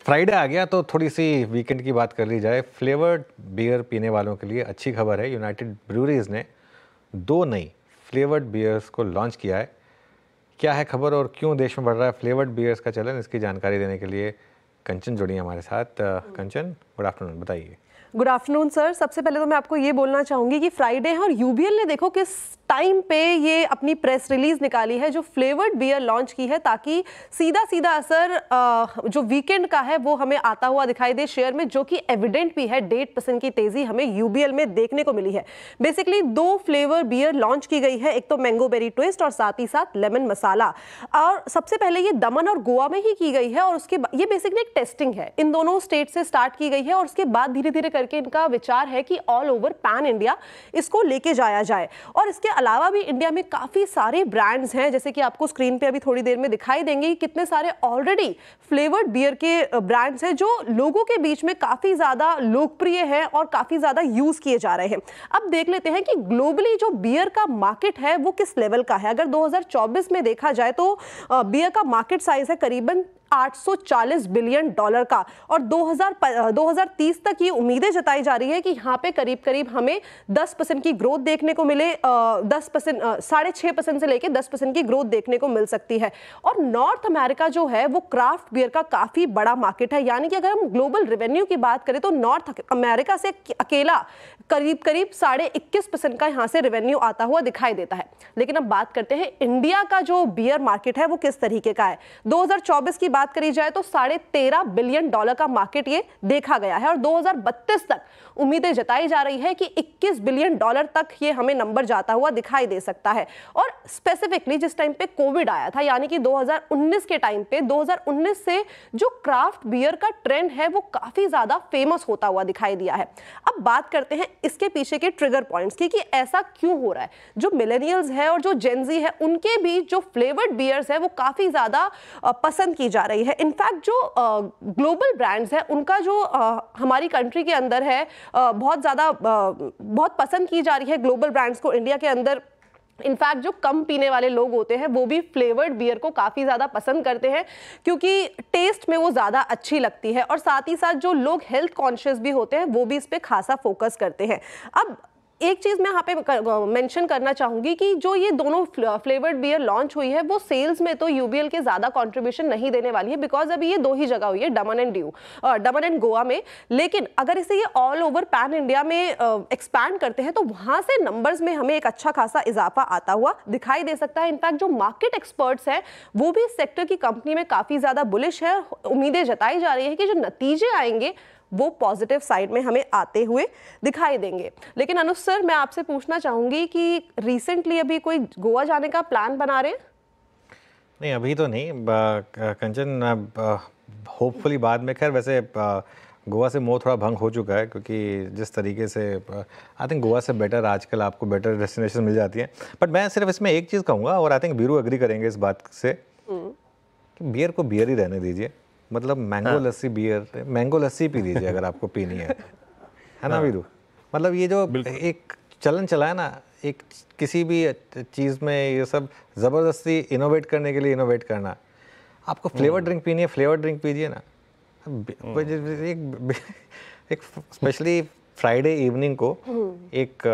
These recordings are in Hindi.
फ्राइडे आ गया तो थोड़ी सी वीकेंड की बात कर ली जाए। फ्लेवर्ड बियर पीने वालों के लिए अच्छी खबर है। यूनाइटेड ब्रूरीज ने 2 नई फ्लेवर्ड बियर्स को लॉन्च किया है। क्या है खबर और क्यों देश में बढ़ रहा है फ्लेवर्ड बियर्स का चलन, इसकी जानकारी देने के लिए कंचन जुड़ी है हमारे साथ। कंचन, गुड आफ्टरनून, बताइए। Good afternoon sir. सबसे पहले तो मैं आपको ये बोलना चाहूँगी कि फ्राइडे है और यूबीएल ने देखो किस टाइम पे ये अपनी प्रेस रिलीज निकाली है जो फ्लेवर्ड बियर लॉन्च की है, ताकि सीधा सीधा असर जो वीकेंड का है वो हमें आता हुआ दिखाई दे शेयर में, जो कि एविडेंट भी है। 1.5% की तेजी हमें यूबीएल में देखने को मिली है। बेसिकली 2 फ्लेवर बियर लॉन्च की गई है, एक तो मैंगो बेरी ट्विस्ट और साथ ही साथ लेमन मसाला। और सबसे पहले ये दमन और गोवा में ही की गई है और उसके ये बेसिकली एक टेस्टिंग है, इन दोनों स्टेट से स्टार्ट की गई है और उसके बाद धीरे धीरे करके इनका विचार है कि ऑल ओवर पैन इंडिया इसको लेके जाया जाए। और इसके अलावा भी इंडिया में काफी सारे ब्रांड्स हैं, जैसे कि आपको स्क्रीन पे अभी थोड़ी देर में दिखाई देंगे, कितने सारे ऑलरेडी फ्लेवर्ड बियर के ब्रांड्स हैं जो लोगों के बीच में काफी ज्यादा लोकप्रिय है और काफी ज्यादा यूज किए जा रहे हैं। अब देख लेते हैं कि ग्लोबली जो बियर का मार्केट है वो किस लेवल का है। अगर 2024 में देखा जाए तो बियर का मार्केट साइज है करीबन $840 बिलियन का और 2030 तक ये उम्मीदें जताई जा रही है कि यहाँ पे करीब करीब हमें 10% की ग्रोथ देखने को मिले। 10% 6.5% से लेकर 10% की ग्रोथ देखने को मिल सकती है। और नॉर्थ अमेरिका जो है वो क्राफ्ट बियर का काफी बड़ा मार्केट है, यानी कि अगर हम ग्लोबल रेवेन्यू की बात करें तो नॉर्थ अमेरिका से अकेला करीब 21.5% का यहाँ से रेवेन्यू आता हुआ दिखाई देता है। लेकिन अब बात करते हैं इंडिया का जो बियर मार्केट है वो किस तरीके का है। 2024 की बात करी जाए तो $13.5 बिलियन का मार्केट ये देखा गया है और 2032 तक उम्मीदें जताई जा रही है कि $21 बिलियन तक ये हमें नंबर जाता हुआ दिखाई दे सकता है। और स्पेसिफिकली जिस टाइम पे कोविड आया था, यानी कि 2019 के टाइम पे, 2019 से जो क्राफ्ट बियर का ट्रेंड है वो काफी ज्यादा फेमस होता हुआ दिखाई दिया है। अब बात करते हैं इसके पीछे के ट्रिगर पॉइंट्स की कि ऐसा क्यों हो रहा है। जो मिलेनियल्स है और जो जेनजी है उनके बीच जो फ्लेवर्ड बियर्स है वो काफी ज्यादा पसंद की जा रही है। इनफैक्ट जो ग्लोबल ब्रांड्स है उनका जो हमारी कंट्री के अंदर है बहुत पसंद की जा रही है ग्लोबल ब्रांड्स को इंडिया के अंदर। इनफैक्ट जो कम पीने वाले लोग होते हैं वो भी फ्लेवर्ड बियर को काफ़ी ज़्यादा पसंद करते हैं क्योंकि टेस्ट में वो ज़्यादा अच्छी लगती है। और साथ ही साथ जो लोग हेल्थ कॉन्शियस भी होते हैं वो भी इस पर खासा फोकस करते हैं। अब एक चीज़ मैं यहाँ पे मेंशन करना चाहूँगी कि जो ये दोनों फ्लेवर्ड बियर लॉन्च हुई है वो सेल्स में तो यूबीएल के ज़्यादा कंट्रीब्यूशन नहीं देने वाली है, बिकॉज अभी ये 2 ही जगह हुई है, दमन एंड गोवा में। लेकिन अगर इसे ये ऑल ओवर पैन इंडिया में एक्सपैंड करते हैं तो वहाँ से नंबर्स में हमें एक अच्छा खासा इजाफा आता हुआ दिखाई दे सकता है। इनफैक्ट जो मार्केट एक्सपर्ट्स हैं वो भी इस सेक्टर की कंपनी में काफ़ी ज़्यादा बुलिश है। उम्मीदें जताई जा रही है कि जो नतीजे आएंगे वो पॉजिटिव साइड में हमें आते हुए दिखाई देंगे। लेकिन अनुज सर, मैं आपसे पूछना चाहूंगी कि रिसेंटली अभी कोई गोवा जाने का प्लान बना रहे हैं? नहीं, अभी तो नहीं कंचन, होपफुली बाद में। खैर वैसे गोवा से मोह थोड़ा भंग हो चुका है क्योंकि जिस तरीके से आई थिंक गोवा से बेटर आजकल आपको बेटर डेस्टिनेशन मिल जाती हैं। बट मैं सिर्फ इसमें एक चीज़ कहूँगा और आई थिंक बीरू एग्री करेंगे इस बात से कि बियर को बियर ही रहने दीजिए। मतलब मैंगो लस्सी बियर, मैंगो लस्सी पी लीजिए अगर आपको पीनी है ना वीरू। मतलब ये जो एक चलन चला है ना, एक किसी भी चीज़ में ये सब ज़बरदस्ती इनोवेट करने के लिए इनोवेट करना। आपको फ्लेवर ड्रिंक पीनी है, फ्लेवर ड्रिंक पीजिए ना। एक स्पेशली फ्राइडे इवनिंग को एक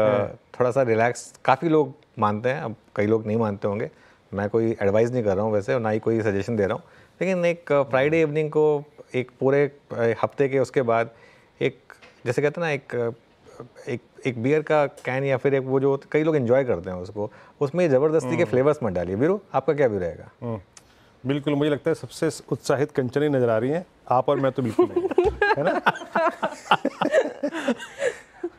थोड़ा सा रिलैक्स, काफ़ी लोग मानते हैं, अब कई लोग नहीं मानते होंगे। मैं कोई एडवाइस नहीं कर रहा हूँ वैसे और ना ही कोई सजेशन दे रहा हूँ, लेकिन एक फ्राइडे इवनिंग को एक पूरे हफ्ते के उसके बाद एक, जैसे कहते हैं ना, एक बियर का कैन या फिर एक वो जो कई लोग एंजॉय करते हैं उसको, उसमें ज़बरदस्ती के फ्लेवर्स मत डालिए। वीरू, आपका क्या व्यू रहेगा? बिल्कुल, मुझे लगता है सबसे उत्साहित कंचन ही नजर आ रही हैं, आप और मैं तो बिल्कुल नहीं है ना।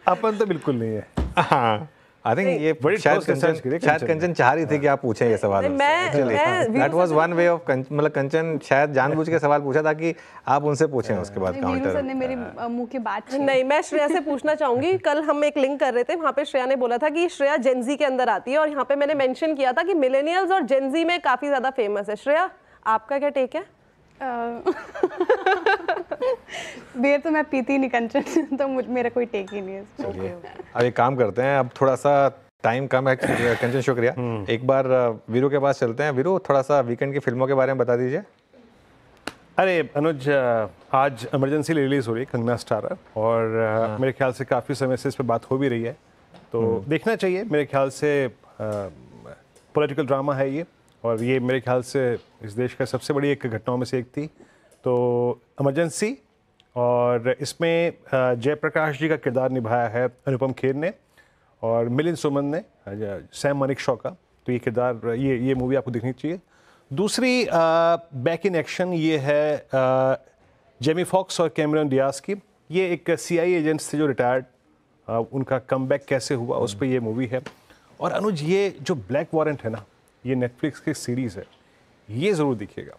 अपन तो बिल्कुल नहीं है। हाँ, आई थिंक ये शायद कंचन चाह रही थी कि आप पूछें ये सवाल। That was one way of, मतलब कंचन शायद जानबूझ के सवाल पूछा था कि आप उनसे पूछें उसके बाद काउंटर। सर ने मेरे मुंह की बात नहीं, मैं श्रेया से पूछना चाहूंगी। कल हम एक लिंक कर रहे थे, वहाँ पे श्रेया ने बोला था कि श्रेया जेनजी के अंदर आती है और यहाँ पे मैंने मेंशन किया था कि मिलेनियल्स और जेनजी में काफी ज्यादा फेमस है। श्रेया, आपका क्या टेक है? बियर तो मैं पीती नहीं कंचन, तो मेरा कोई टेक ही नहीं है। अब एक काम करते हैं, अब थोड़ा सा टाइम कम है कंचन, शुक्रिया। एक बार वीरू के पास चलते हैं। वीरू, थोड़ा सा वीकेंड की फिल्मों के बारे में बता दीजिए। अरे अनुज, आज इमरजेंसी रिलीज़ हो रही है कंगना स्टारर, और मेरे ख्याल से काफ़ी समय से इस पर बात हो भी रही है, तो देखना चाहिए। मेरे ख्याल से पॉलिटिकल ड्रामा है ये, और ये मेरे ख्याल से इस देश का सबसे बड़ी एक घटनाओं में से एक थी। तो इमरजेंसी, और इसमें जयप्रकाश जी का किरदार निभाया है अनुपम खेर ने, और मिलिंद सुमन ने सैम मानेकशॉ का। तो ये किरदार, ये मूवी आपको देखनी चाहिए। दूसरी बैक इन एक्शन ये है जेमी फॉक्स और कैमरन डियाज की। ये एक CIA एजेंट्स थे जो रिटायर्ड, उनका कमबैक कैसे हुआ उस पर ये मूवी है। और अनुज, ये जो ब्लैक वारंट है ना, ये नेटफ्लिक्स की सीरीज़ है, ये ज़रूर देखिएगा।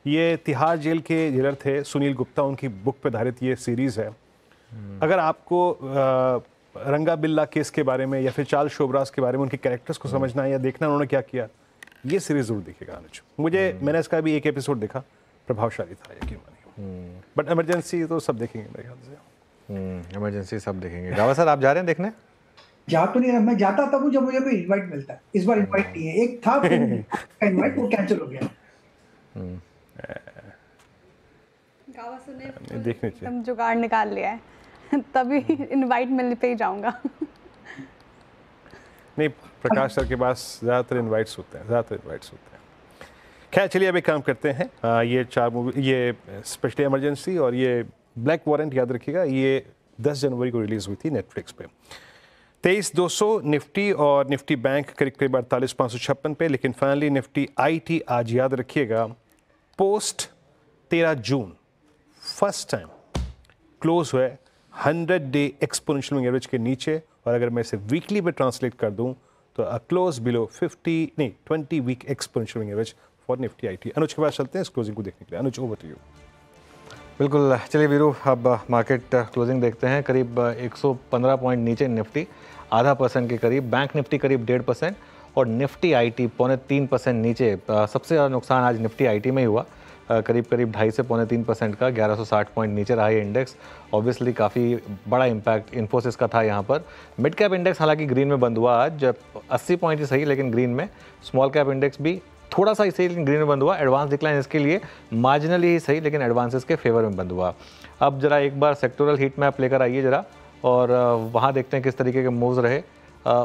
ये तिहाड़ जेल के जेलर थे सुनील गुप्ता, उनकी बुक पर आधारित ये सीरीज़ है। अगर आपको रंगा बिल्ला केस के बारे में या फिर चार्ल्स शोबराज के बारे में, उनके कैरेक्टर्स को समझना है या देखना उन्होंने क्या किया, ये सीरीज़ ज़रूर देखिएगा अनुज। मैंने इसका भी एक एपिसोड देखा, प्रभावशाली था, यकीन मानिए। बट इमरजेंसी तो सब देखेंगे मेरे ख्याल से। इमरजेंसी सब देखेंगे। गावा सर, आप जा रहे हैं देखने? जा तो नहीं रहा, मैं जाता तब जब मुझे कोई इनवाइट मिलता है। इस बार इनवाइट नहीं है, एक था इनवाइट, वो कैंसिल हो गया। देखने चाहिए। तुम जुगाड़ निकाल लिया है तभी इनवाइट मिलने पे ही जाऊंगा। नहीं, प्रकाश सर के पास ज़्यादातर इनवाइट्स होते हैं। खैर चलिए, अब एक काम करते हैं। ये 4 मूवी, ये स्पेशली इमरजेंसी और ये ब्लैक वारंट, याद रखिएगा ये 10 जनवरी को रिलीज़ हुई थी नेटफ्लिक्स पे। 23,200 निफ्टी और निफ्टी बैंक करीब 48,556 पे, लेकिन फाइनली निफ्टी IT आज याद रखिएगा post 13 June first time close हुआ 100 डे एक्सपोनेंशियल एवरेज के नीचे। और अगर मैं इसे वीकली पे ट्रांसलेट कर दूं तो close below 20 week exponential average for Nifty IT। Anuj के पास चलते हैं इस क्लोजिंग को देखने के लिए। अनुज, ओवर टू यू। बिल्कुल, चलिए वीरू, अब मार्केट क्लोजिंग देखते हैं। करीब 115 पॉइंट नीचे निफ्टी, 0.5% के करीब। बैंक निफ्टी करीब 1.5% और निफ्टी IT 2.25% नीचे। सबसे ज़्यादा नुकसान आज निफ्टी IT में ही हुआ, करीब 2.5 से 3.25% का। 1160 पॉइंट नीचे रहा ये इंडेक्स। ऑब्वियसली काफ़ी बड़ा इम्पैक्ट इन्फोसिस का था यहाँ पर। मिड कैप इंडेक्स हालांकि ग्रीन में बंद हुआ आज, जब 80 पॉइंट ही सही लेकिन ग्रीन में। स्मॉल कैप इंडेक्स भी थोड़ा सा ही सही लेकिन ग्रीन में बंद हुआ। एडवांस डिक्लाइन इसके लिए मार्जिनली ही सही लेकिन एडवांसेस के फेवर में बंद हुआ। अब जरा एक बार सेक्टोरल हीट मैप लेकर आइए जरा, और वहाँ देखते हैं किस तरीके के मूव्स रहे।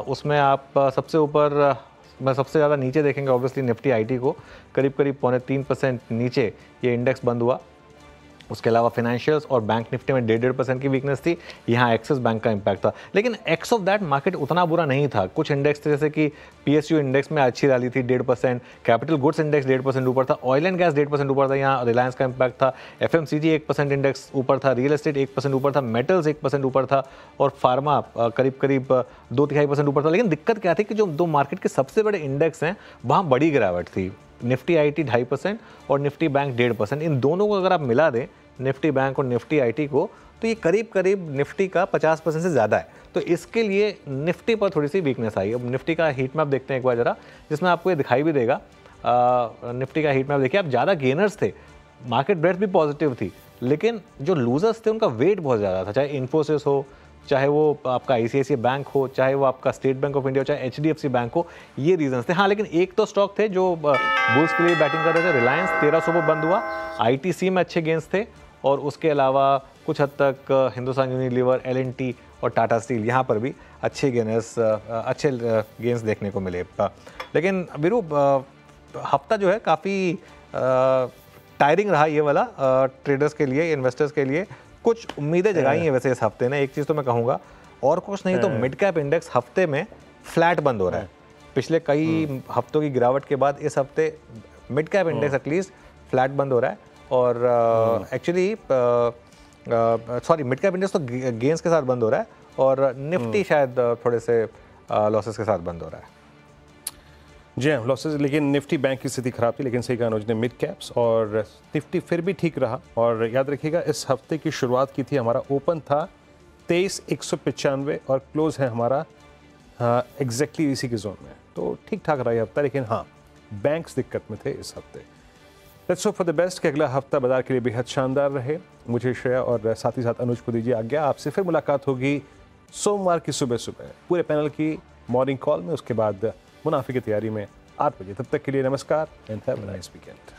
उसमें आप सबसे ऊपर, मैं सबसे ज़्यादा नीचे देखेंगे ऑब्वियसली निफ्टी IT को, करीब 3.25% नीचे ये इंडेक्स बंद हुआ। उसके अलावा फाइनेंशियल्स और बैंक निफ्टी में 1.5% की वीकनेस थी। यहाँ एक्सिस बैंक का इम्पैक्ट था, लेकिन एक्स ऑफ दैट मार्केट उतना बुरा नहीं था। कुछ इंडेक्स थे जैसे कि PSU इंडेक्स में अच्छी रैली थी 1.5%, कैपिटल गुड्स इंडेक्स 1.5% ऊपर था, ऑयल एंड गैस 1.5% ऊपर था, यहाँ रिलायंस का इम्पैक्ट था। FMCG 1% इंडेक्स ऊपर था, रियल एस्टेट 1% ऊपर था, मेटल्स 1% ऊपर था, और फार्मा करीब 2-3% ऊपर था। लेकिन दिक्कत क्या थी कि जो 2 मार्केट के सबसे बड़े इंडेक्स हैं वहाँ बड़ी गिरावट थी। निफ्टी IT 2.5% और निफ्टी बैंक 1.5%। इन दोनों को अगर आप मिला दें, निफ्टी बैंक और निफ्टी IT को, तो ये करीब निफ्टी का 50% से ज़्यादा है। तो इसके लिए निफ्टी पर थोड़ी सी वीकनेस आई। अब निफ्टी का हीट मैप देखते हैं एक बार जरा, जिसमें आपको ये दिखाई भी देगा। निफ्टी का हीट मैप देखिए, आप ज़्यादा गेनर्स थे, मार्केट ब्रेथ भी पॉजिटिव थी, लेकिन जो लूजर्स थे उनका वेट बहुत ज़्यादा था। चाहे इन्फोसिस हो, चाहे वो आपका ICICI बैंक हो, चाहे वो आपका स्टेट बैंक ऑफ इंडिया हो, चाहे HDFC बैंक हो, ये रीजंस थे। हाँ, लेकिन एक तो स्टॉक थे जो बुल्स के लिए बैटिंग कर रहे थे। रिलायंस 1300 पर बंद हुआ। ITC में अच्छे गेंस थे, और उसके अलावा कुछ हद तक हिंदुस्तान यूनिलीवर, L&T और टाटा स्टील, यहाँ पर भी अच्छे गेंस देखने को मिले। लेकिन वीरू, हफ्ता जो है काफ़ी टायरिंग रहा ये वाला ट्रेडर्स के लिए, इन्वेस्टर्स के लिए। कुछ उम्मीदें जगाई हैं वैसे इस हफ्ते ने। एक चीज़ तो मैं कहूँगा, और कुछ नहीं तो मिड कैप इंडेक्स हफ्ते में फ्लैट बंद हो रहा है। पिछले कई हफ्तों की गिरावट के बाद इस हफ्ते mid cap index at least flat बंद हो रहा है। और एक्चुअली मिड कैप इंडेक्स तो गेंस के साथ बंद हो रहा है, और निफ्टी शायद थोड़े से लॉसेस के साथ बंद हो रहा है। जी हाँ, लॉसेस, लेकिन निफ्टी बैंक की स्थिति खराब थी, लेकिन सही कहा अनुज ने, मिड कैप्स और निफ्टी फिर भी ठीक रहा। और याद रखिएगा, इस हफ्ते की शुरुआत की थी, हमारा ओपन था 23,195 और क्लोज है हमारा एग्जैक्टली इसी के जोन में। तो ठीक ठाक रहा ये हफ्ता, लेकिन हाँ, बैंक्स दिक्कत में थे इस हफ्ते। Let's hope for the best कि अगला हफ्ता बाजार के लिए बेहद शानदार रहे। मुझे श्रेया और साथ ही साथ अनुज को दीजिए आज्ञा। आपसे फिर मुलाकात होगी सोमवार की सुबह पूरे पैनल की मॉर्निंग कॉल में, उसके बाद मुनाफे की तैयारी में 8 बजे। तब तक के लिए नमस्कार and have a nice weekend.